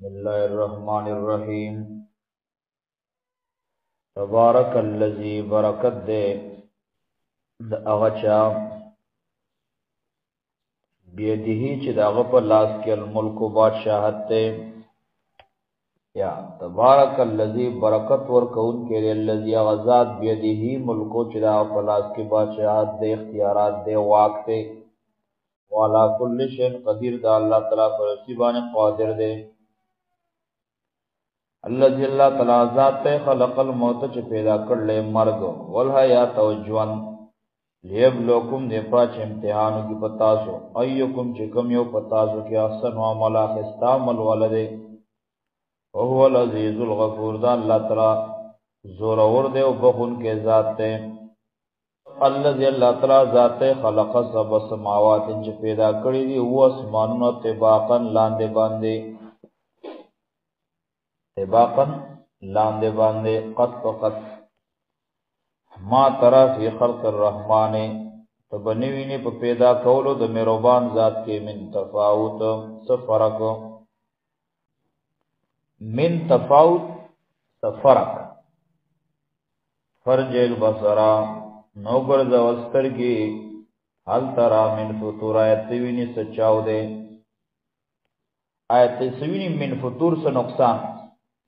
बिस्मिल्लाहिर्रहमानिर्रहीम। तबारकल्लज़ी बरकत दे अगचा बियदिही च दाग़ पर लास के मुल्क बादशाहत ते या तबारकल्लज़ी बरकत वर कौन के अल्लज़ी अग़ज़ात बियदिही मुल्को च दाग़ पर लास के बादशाहत दे इख्तियारात दे वाक दे वाला कुल्ल शैइन क़दीर दा अल्लाह तआला पर सिबान क़ादिर दे अल्लाह अल्लाह तआला ज़ात खलक़ल मौत च पैदा कर ले मर्ग वल हयात व जवान लियब्लुकुम दे पाच इम्तिहान की पतासो अय्युकुम चिकम यो पतासो के अहसन व अमला खिस्तामल वलदे व हुवल अज़ीज़ुल गफूर दा अल्लाह तआला ज़ोरवर दे बखुन के ज़ात ते अल्लाह अल्लाह तआला ज़ात खलक़ सब समावात च पैदा करी दी वो आसमानों तिबाक़न लांदे बांदे तिबाक़न लांदे बांदे क़त फ़क़त मा तरा फ़ी ख़ल्क़िर रहमाने तो बनीवीने पर पैदा कौलो द मेहरबान ज़ात के मिन तफ़ाउत सफ़रक मिन तफ़ाउत सफ़रक फरजेल बसरा नौगर ज़वस्तर की हल तरा मिन फुतूर आयतवीनी सच्चाओ दे आयतवीनी मिन फुतूर से नुकसान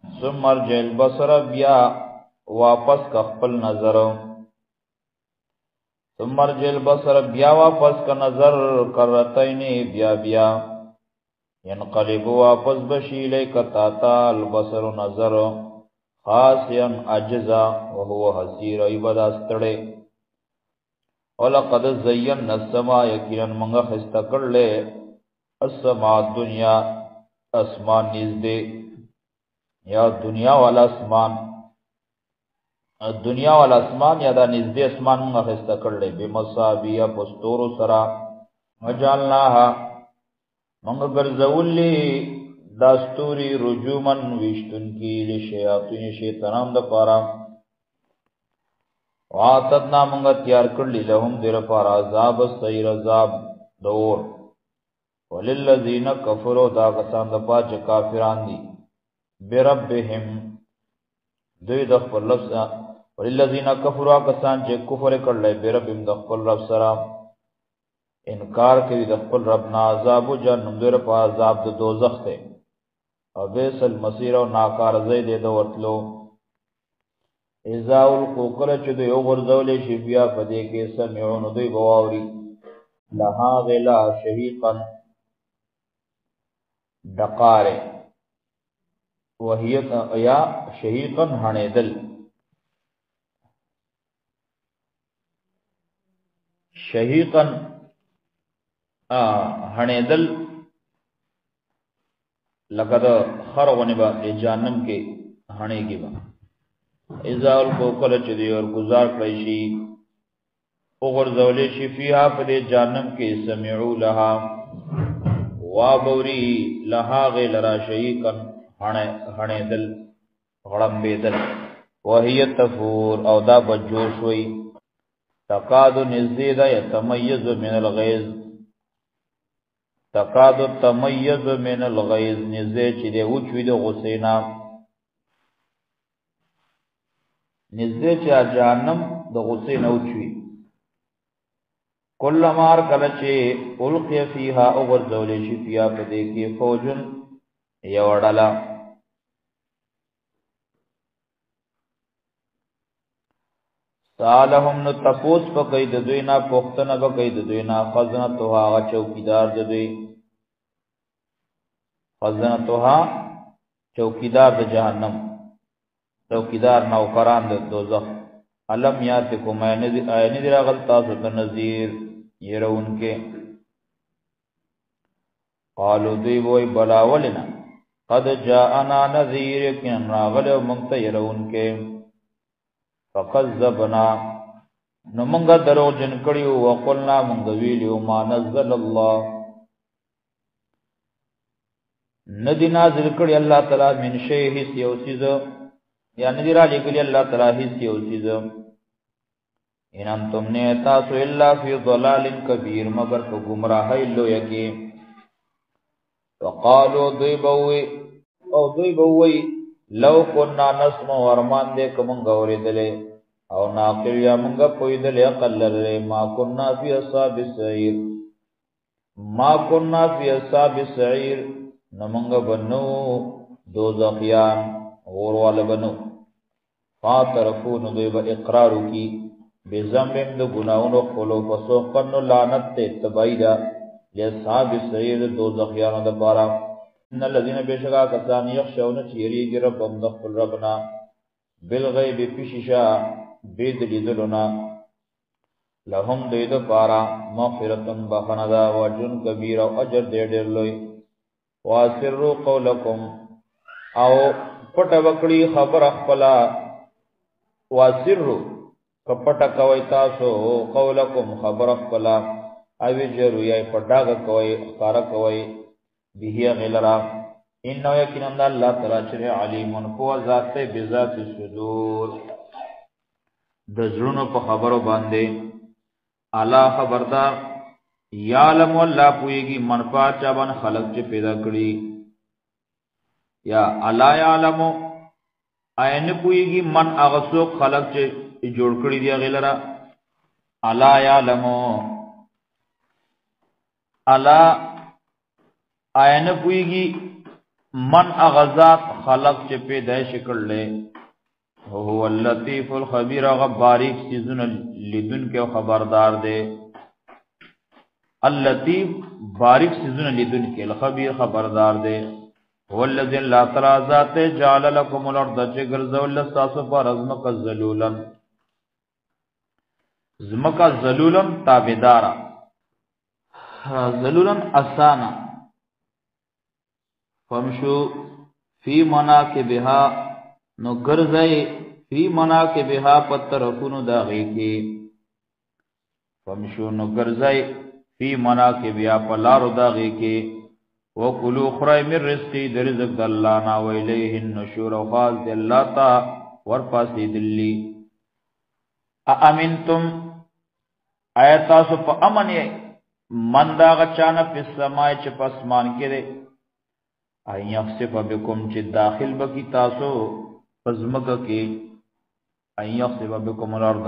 सुमर जेल बसर बिया वापस का खपल नजर सुमर जेल बसर बिया वापस का नजर करतैनी बिया बिया यनक़लिब वापस बशीले कताता अलबसर नजर खासियन अज्जा व हुवा हसीर इबदास्तड़े वलक़द ज़य्यना अस्समा यकीनन मंगा खिस्ता कर ले अस्समा दुनिया आसमान निज़दे या दुनिया वाला आसमान या दा निज़दे आसमान मंगा खिस्ता कर ले बेमसाबिया पस्तोरो सरा वजालनाहा मंगा गर्ज़उल्ली दास्तूरी रुजुमन विश्तुन की लिशयातीन शैतानां द पारा वातदना मंगा तैयार कर ली लहुम दिर पारा अज़ाब सईर अज़ाब दौर वलिल्लज़ीन कफ़रो दा कसान द पाच काफिरान दी बिरब्बिहिम दुई दखल लफ्ज़ वलिल्लज़ीन कफ़रो कसान जे कुफर कर ले बिरब्बिहिम दखल रब सरा इनकार के दखल रब ना अज़ाब जहन्नम दिर पारा अज़ाब द दोज़ख थे अबेसल मसीर और नाकार ज़ैदे दवतलो इज़ाउल कुकल चुदे ओगरज़ौले शिबिया पदे के समिउन दुई बवावरी लहा गिला शहीकन डकारे वहियत या शहीकन हनेदल शहीकन हनेदल लकद खरगने बा जहन्नम के हने की बा इज़ाउल कुकल चुदे और गुजार कैशी ओगरज़ौले शिफिया पदे जहन्नम के समिउ लहा वाबौरी लहा गिलरा शहीकन हणे दल गड़म्बे दल वहिय तफूर औदा बजोश हुई तकादु निज़दीदा यतमय्यज़ मिनल गैज़ तकादु तमय्यज़ मिनल गैज़ निज़दे चिदे उचवी दो गुस्सेना निज़दे चा जहन्नम दो गुस्सेना उचवी कुल्लमार कलचे उल्क़िय फ़ीहा उग़रज़ौले शिफिया पदे के फौजुन यवड़ला सालहुम न तपोस पकई ददुइना पुख्तन बकई ददुइना खज़नतुहा चौकीदार ददुइ खज़नतुहा चौकीदार द जहन्नम चौकीदार नौकरान द दोज़ख अलम यातिकुम आयनिदिरा गलता सुत नज़ीर ये रहो उनके क़ालू दुई बोई बलावलना क़द जाअना नज़ीर यकीनन रागले मंगता ये रहो उनके फ़क़ज़्ज़बना न मंगा दरो जन कड़ियो वक़ुलना मंगवीलियो मा नज़्ज़ल अल्लाह नदी नाज़िल कड़ी अल्लाह तआला मिन शै हिस यौसिज़ या नदिरा लिखली अल्लाह तआला हिस यौसिज़ इन अंतुम ने तासु इल्ला फी ज़लालिन कबीर मगर को गुमराह लो यके वक़ालू दुबवे او دوی بووی لو کننا نسمع ورمان دے کمنگ اوریدلے او ناقل یا منگا پویدلے اقل لرلے ما کننا فی اصحاب السعیر ما کننا فی اصحاب السعیر نمنگا بنو دوزخیان غوروال بنو فاترفون دوی با اقرارو کی بزنبیم دو گناون خلو فسوقن لعنت تے تبایدہ لیصحاب السعیر دوزخیانو دا پارا ان الذين بشکا کسان یخشون چیریږي ربهم د خپل ربنا بالغیب فششا بيد لیدلنا لهم دید پارا مغفرتن بخندا وجن کبیر او اجر ډېر لوی واسروا قولکم او پټ وکړي خبر خپل واسروا کپټ کوي تاسو قولکم خبر خپل او جرو یې پټاګ کوي ښکارا کوي بهی غلرا انه یقینا الله تعالی چې علیم کو ذات بذات الصدور د زړونو په خبرو باندې الا خبردار یعلم الله پویږي منفع چا باندې خلق چې پیدا کړی یا الا یعلم عین پویږي من هغه څوک خلق چې جوړ کړی دی غلرا الا یعلم الا آئین پویگی من اغذات خلق چے پیدائش کرلے هو اللطیف الخبیر اغا باریک سیزن لیدن کے خبردار دے اللطیف باریک سیزن لیدن کے الخبیر خبردار دے هو اللذی اللہ تعالی ذات جعل لکم الارض چے گرزو اللہ ساسو پر ازمک الزلولن زمک الزلولن تابدارا زلولن اسانا فمشو فی مناکبها نو گرزائی فی مناکبها پترکونو داغی کی فمشو نو گرزائی فی مناکبها پلارو داغی کی وکلو خرائی من رزقی در رزق دلانا ویلیہ النشور و خاص دلّا تا ورپاسی دلی اامنتم آیتاسو پا امنی من داغ چانا پی سمائی چی پاسمان کے دے این یخصف بکم چی داخل بکی تاسو پزمکا کی این یخصف بکم الارض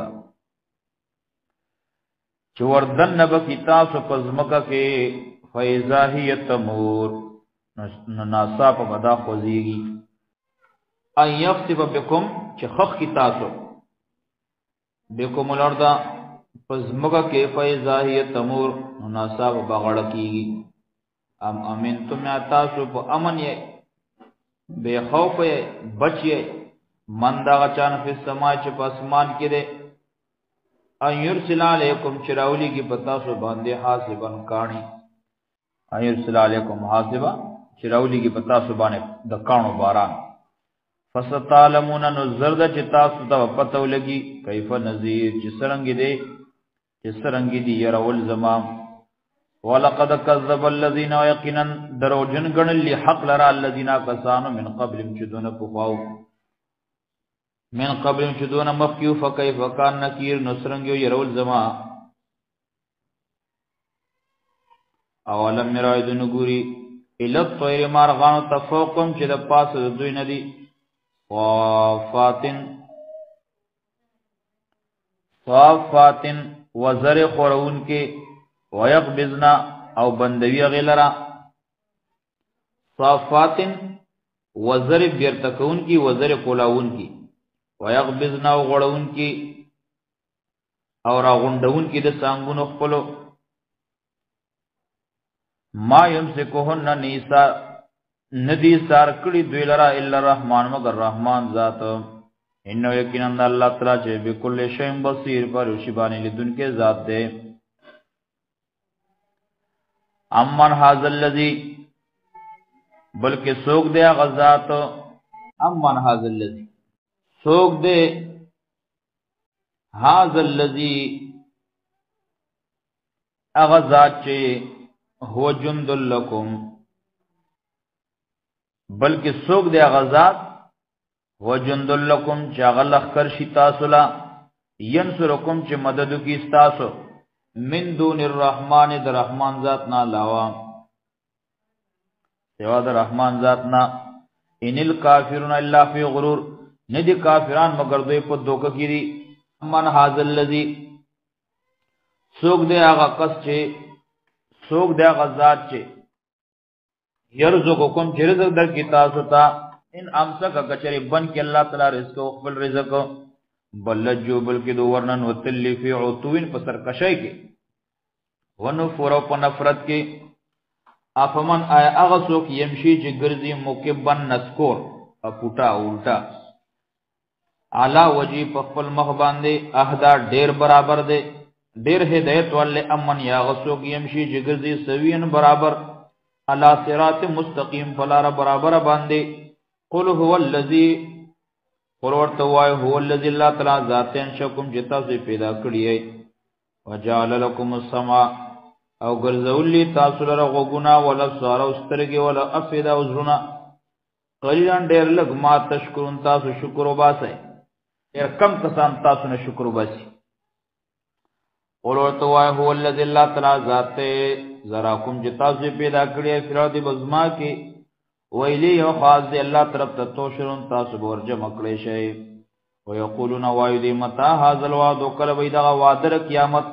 چی وردن نبکی تاسو پزمکا کی فیضاہی تمور نناسا پا بدا خوزیگی این یخصف بکم چی خخ کی تاسو بکم الارض پزمکا کی فیضاہی تمور نناسا پا بغڑکیگی ام امنتم یا تاسو پا امن یہ بے خوف یہ بچ یہ من دا غچان فی السماع چپ اسمان کی دے ان یرسل علیکم چراولی کی پتاسو باندے حاسبا کانی ان یرسل علیکم حاسبا چراولی کی پتاسو باندے دکانو باران فستعلمون نزرد چتاسو تا پتو لگی کیف نظیر چسرنگی دے چسرنگی دی یرول زمام وَلَقَدْ كَذَّبَ الَّذِينَ وَيَقِنًا دروجن گنن لی حق لرا الَّذِينَ کسانو من قبلم چدون پخواو من قبلم چدون مخیو فکیف کان نکیر نسرنگیو یرول زما اولم مرائد نگوری الات طویر مارغانو تفوقم چد پاس دوی ندی صافاتن وزر خورون کے ویقبضنا او بندوی غیلرا صافاتن وزر بیرتکون کی وزر کولاون کی ویقبضنا او غڑون کی او راغندون کی د سانگون خپلو ما یمسکوهن نیسا ندی سار کڑی دوی لرا الا الرحمن مگر رحمان ذات انہو یقیناً اللہ تعالی چے بکل شیم بصیر پر شبانی لدن کے ذات دے امن حاضر اللذی بلکہ سوک دے غزات امن حاضر اللذی سوک دے حاضر اللذی اغزات چے ہو جند لکم بلکہ سوک دے غزات ہو جند لکم چا غلق کرشی تاسولا ینسرکم چے مددو کی استاسو من دون الرحمن در رحمان ذاتنا لاوا سوا در رحمان ذاتنا ان الکافرون الا فی غرور ندی کافران مگر دوی په دوکه کې دي من هاذ الذی سوق دے آغا قص چے سوق دے آغا ذات چے یرزقکم چے رزق در کی تاسوتا ان امسک کچری بن کی اللہ تعالی رزق و اقبل رزق بلجو بلکی دو ورنن و تلی فی عطوین پسر کشای کے ونفور و پنفرت کے افمن آیا آغا سوک یمشی چے گرزی مکبن نسکور اپوٹا الٹا علا وجی پخپل مخباندے اہدا دیر برابر دے دیر ہدایت والے امن یا غسوک یمشی جگرزی سوین برابر علا صراط مستقیم فلار برابر باندے قل هو اللذی قلورتوائی هو اللذی اللہ تعالی ذاتین شکم جتا سے پیدا کریے وجعل لکم السمع او گرزولی تاثل رغوگنا والابصار استرگی والافید ازرنا قلیلان دیر لگ ما تشکرون تاسو شکر و باسے دیر کم کسان تاسو نے شکر و باسی قلورتوائی هو اللذی اللہ تعالی ذاتے ذراکم جتا سے پیدا کریے فرادی بزما کی ویلی و خاص دے اللہ طرف تتوشرون تاسو بورجم اکڑے شئے ویقولون وایدی متا حاضر وعدو کل ویدغا وعدر قیامت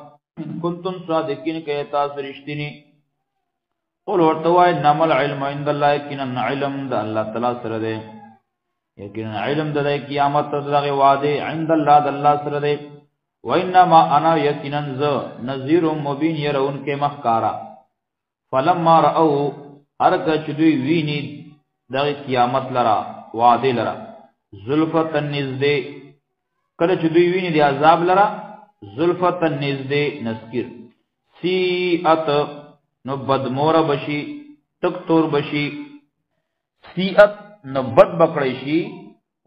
کنتم صادقین کہ تاسو رشتینی قلورتوائی نمال علم عند اللہ یقیناً علم دا اللہ تعالی سر دے یقیناً علم دا دے قیامت دا وعدے عند اللہ دا اللہ سر دے وَإِنَّمَا أَنَا يَقِنًا ذَا نَذِيرٌ مُبِينٌ يَرَوْنَ کے مخکارا فَلَمَّا رَأَوْهُ هَرْکَ چدوی وینی دغی قیامت لرا وعدے لرا زلفت النزدے کل چدوی وینی دی عذاب لرا زلفت النزدے نسکر سیئت نو بدمور بشی تکتور بشی سیئت نو بد بکڑشی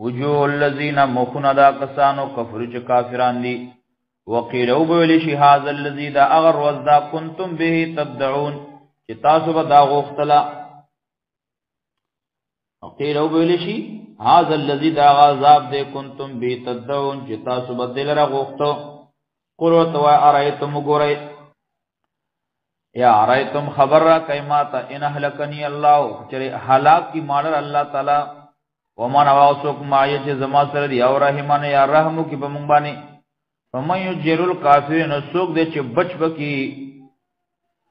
وجوه الذین مخون دا کسانو کفرچ کافران دی وقیل او بولیشی هذا الذی دا اغر وزدا کنتم به تدعون چی تاسو با دا غوختلا وقیل او بولیشی هذا الذی دا غذاب دے کنتم به تدعون چی تاسو با دل را غوختو قلوتوا ارائیتم گوری یا ارائیتم خبر را کئیماتا ان احلکنی اللہ چری حلاک کی مالر اللہ تعالی ومن واوسوک مایه چې زما سره دی او رحمانه یا رحمو کی بمون باندې فمن یجرل کافرین سوک دې چې بچ بکی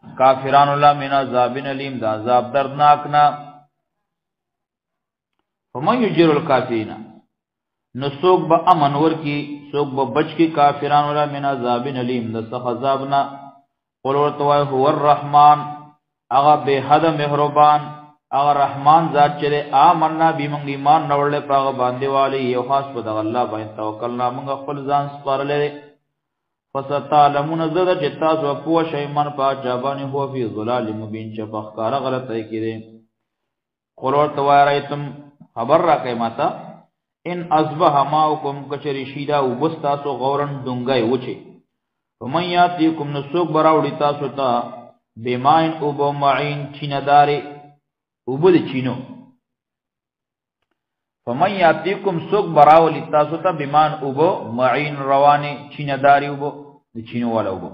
کافرانو الله من عذاب الیم دا عذاب دردناک نا فمن یجرل کافرین نو سوک به امن ور کی سوک به بچ کی کافرانو الله من عذاب الیم د سخت عذاب نا قل ورتوای هو الرحمن اغه به حد مهربان اگر رحمان ذات چلے آمنا بی منگ ایمان نوڑلے پاغ باندے والی یو خاص پا دا اللہ باین توکلنا منگ اخفل زان سپار لے فستعلمون زدہ چتاس و پوش ایمان پا جابانی ہوا فی ظلال مبین چپا اخکارا غلط ہے کی دے قلور توائی رائیتم خبر را قیماتا ان ازبح ماؤکم کچری شیدہ و بستاسو غورن دنگای وچے فمن یاتیکم نسوک براوڑی تاسو تا بیمائن اوبو معین چینداری اوبو دی چینو فمن یاتیکم سوک براولی تاسو تا بیمان اوبو معین روانی چینداری اوبو دی چینو والا اوبو